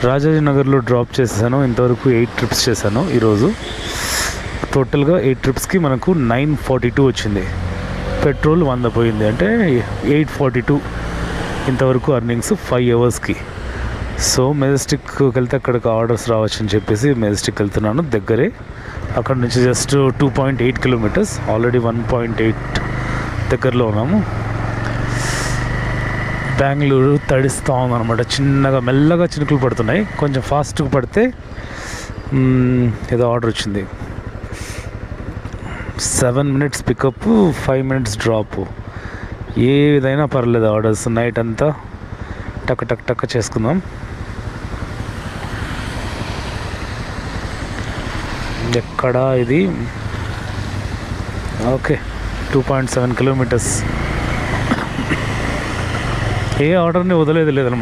రాజాజీనగర్లో drop చేశాను. ఇంతవరకు 8 trips చేశాను ఈరోజు. టోటల్గా 8 ట్రిప్స్కి మనకు 942 వచ్చింది. పెట్రోల్ 100 పోయింది, అంటే 842 ఇంతవరకు అర్నింగ్స్ 5 అవర్స్కి. సో మెజెస్టిక్కి వెళ్తే అక్కడికి ఆర్డర్స్ రావచ్చు అని చెప్పేసి మెజెస్టిక్ వెళ్తున్నాను. దగ్గరే, అక్కడ నుంచి జస్ట్ 2.8 కిలోమీటర్స్. ఆల్రెడీ 1.8 దగ్గరలో ఉన్నాము. బెంగళూరు తడిస్తూ ఉందన్నమాట. చిన్నగా మెల్లగా చినుకులు పడుతున్నాయి. కొంచెం ఫాస్ట్గా పడితే ఏదో ఆర్డర్ వచ్చింది. 7 minutes పికప్, 5 minutes డ్రాప్. ఏ విధైనా పర్లేదు ఆర్డర్స్. నైట్ అంతా టక్ టక్ టక్ చేసుకుందాం. ఎక్కడ ఇది? Okay, 2.7 kilometres. ఏ ఆర్డర్ని వదిలేదు లేదనమాట.